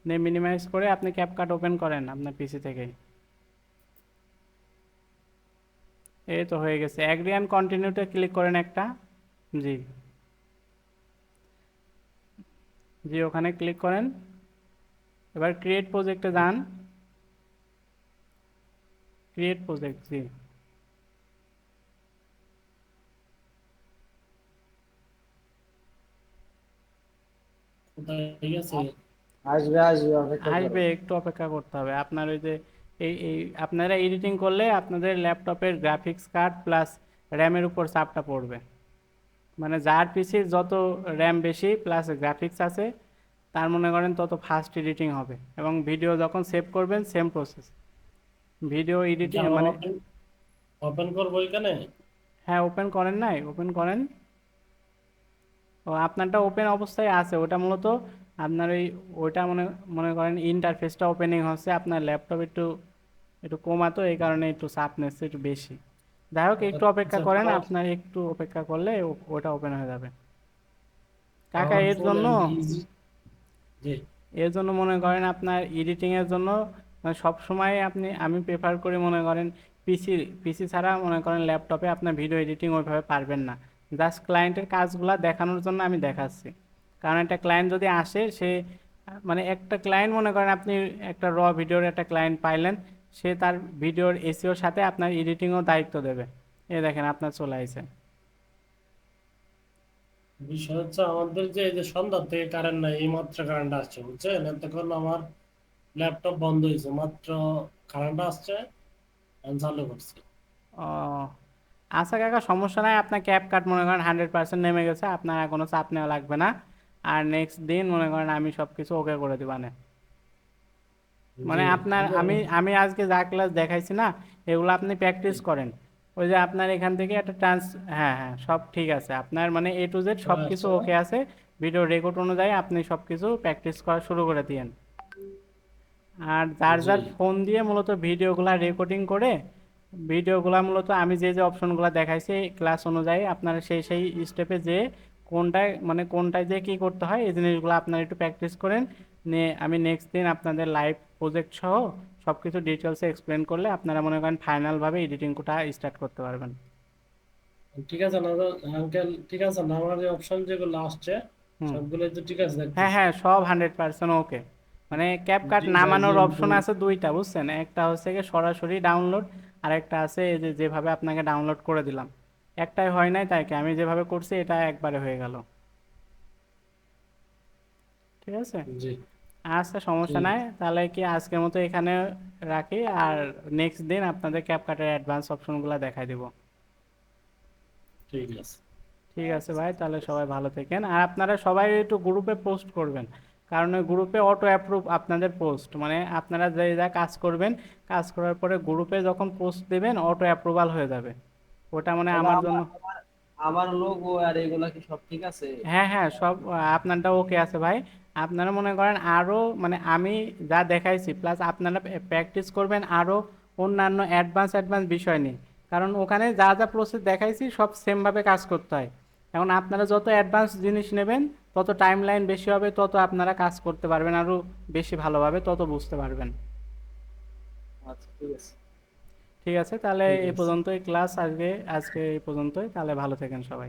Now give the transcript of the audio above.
দিয়ে মিনিমাইজ করে আপনি ক্যাপকাট ওপেন করেন আপনার পিসি থেকে। এই তো হয়ে গেছে, অ্যাগ্রি অ্যান্ড কন্টিনিউতে ক্লিক করেন একটা। জি, জি ওখানে ক্লিক করেন। এবার ক্রিয়েট প্রজেক্টে যান। ক্রিয়েট প্রজেক্ট, জি। কোথায় গেছে? আসবে আসবে, অপেক্ষা করো। আসবে, একটু অপেক্ষা করতে হবে। আপনার ওই যে এই আপনারা এডিটিং করলে আপনাদের ল্যাপটপের গ্রাফিক্স কার্ড প্লাস র্যামের উপর চাপটা পড়বে। মানে যার পিসির যত র্যাম বেশি প্লাস গ্রাফিক্স আছে, তার মনে করেন তত ফাস্ট এডিটিং হবে, এবং ভিডিও যখন সেভ করবেন সেম প্রসেস ভিডিও এটা এডিটিং আমার মানে। ওপেন ওপেন করবো এখানে? হ্যাঁ, ওপেন করেন নাই, ওপেন করেন। ও আপনারটা ওপেন অবস্থায় আছে, ওটা মূলত আপনার ওইটা মনে মনে করেন ইন্টারফেসটা ওপেনিং হচ্ছে, আপনার ল্যাপটপ একটু একটু কমাতো, এই কারণে একটু চাপ নিচ্ছে একটু বেশি। যাই হোক, একটু অপেক্ষা আচ্ছা, করেন, আমার আপনার একটু অপেক্ষা করলে ওটা ওপেন হয়ে যাবে। কাকা আমার এর ফুল জন্য, এমবি ইজি। জি। এর জন্য মনে করেন আপনার এডিটিংয়ের জন্য মানে সব সময় আমি প্রেফার করি মনে করেন পিসি। পিসি ছাড়া মনে করেন ল্যাপটপে আপনার ভিডিও এডিটিং ওইভাবে পারবেন না। জাস্ট ক্লায়েন্টের কাজগুলা দেখানোর জন্য আমি দেখাচ্ছি। কারণ একটা ক্লায়েন্ট যদি আসে, সে মানে একটা ক্লায়েন্ট মনে করেন আপনি একটা ভিডিওর একটা ক্লায়েন্ট পাইলেন, সে তার ভিডিওর এসিওর সাথে আপনার এডিটিংও দায়িত্ব দেবে। এই দেখেন আপনার চলে আসছে। বিষয় হচ্ছে আমাদের যে এই যে সন্ধ্যা থেকে কারেন্ট নাই, এই মাত্র কারেন্ট আসছে বুঝছেন, এতক্ষণ আমার ল্যাপটপ বন্ধ হয়েছে, মাত্র কারেন্ট আসছে, আমি চালু করছি। ও আচ্ছা কাকা, সমস্যা নাই, আপনার ক্যাপ কাট মনে করেন 100% নেমে গেছে, আপনার আর কোনো চাপ নেওয়া লাগবে না। আর নেক্সট দিন মনে করেন আমি সব কিছু ওকে করে দিবানে। জি। মানে আপনার আমি আমি আজকে যা ক্লাস দেখাইছি না, এগুলো আপনি প্র্যাকটিস করেন। ওই যে আপনার এখান থেকে একটা হ্যাঁ হ্যাঁ, সব ঠিক আছে, আপনার মানে A to Z সব চলে কিছু আসছে না? ওকে আছে। ভিডিও রেকর্ড অনুযায়ী আপনি সব কিছু প্র্যাকটিস করা শুরু করে দিয়েন। আর যার জি। যার ফোন দিয়ে মূলত ভিডিওগুলা রেকর্ডিং করে, ভিডিওগুলা মূলত আমি যে যে অপশনগুলো দেখাইছি ক্লাস অনুযায়ী আপনারা সেই সেই স্টেপে যে কোনটায় মানে কোনটায় যে কী করতে হয় এই জিনিসগুলো আপনারা একটু প্র্যাকটিস করেন। নিয়ে আমি নেক্সট দিন আপনাদের লাইভ প্রজেক্ট সহ সব কিছু ডিটেলসে এক্সপ্লেন করলে আপনারা মনে করেন ফাইনালভাবে এডিটিংটা স্টার্ট করতে পারবেন। ঠিক আছে না আঙ্কেল? ঠিক আছে না, আমার যে অপশন যেগুলো আসছে হুম। সবগুলো তো ঠিক আছে হ্যাঁ দেখতেছি। হ্যাঁ, সব 100% ওকে। মানে ক্যাপকাট জি ভাই, নামানোর যেহেতু অপশন আছে দুইটা, বুঝছেন, একটা হচ্ছে গিয়ে সরাসরি ডাউনলোড, আর একটা আছে এই যে যেভাবে আপনাকে ডাউনলোড করে দিলাম। একটাই হয় নাই, তাই কি আমি যেভাবে করছি এটা একবারে হয়ে গেল। ঠিক আছে। জি আচ্ছা, সমস্যা ঠিক নাই, আছে। তাহলে কি আজকের মতো এখানে রাখি, আর নেক্সট দিন আপনাদের ক্যাপকাটের অ্যাডভান্স অপশনগুলো দেখাই দিব। ঠিক আছে। ঠিক আছে আচ্ছা, ভাই, ঠিক তাহলে আছে। সবাই ভালো থাকেন, আর আপনারা সবাই একটু গ্রুপে পোস্ট করবেন। কারণ ওই গ্রুপে অটো অ্যাপ্রুভ আপনাদের পোস্ট, মানে আপনারা যে যা কাজ করবেন, কাজ করার পরে গ্রুপে যখন পোস্ট দেবেন অটো অ্যাপ্রুভাল হয়ে যাবে। ওটা মানে তাহলে আমার জন্য। আমার আমার আমার লোগো আর এগুলা কি সব ঠিক আছে? হ্যাঁ হ্যাঁ, সব আপনারটা ওকে আছে ভাই। আপনারা মনে করেন আরও মানে আমি যা দেখাইছি প্লাস আপনারা প্র্যাকটিস করবেন আরও অন্যান্য অ্যাডভান্স অ্যাডভান্স বিষয় নিয়ে। কারণ ওখানে যা যা প্রসেস দেখাইছি সব সেমভাবে কাজ করতে হয়। এখন আপনারা যত অ্যাডভান্স জিনিস নেবেন, তত টাইম লাইন বেশি হবে, তত আপনারা কাজ করতে পারবেন আরও বেশি ভালোভাবে, তত বুঝতে পারবেন। আচ্ছা ঠিক আছে। ঠিক আছে, তাহলে ঠিক এই আছে। পর্যন্তই ক্লাস আজকে। আজকে এই পর্যন্তই, তাহলে ভালো থাকেন সবাই।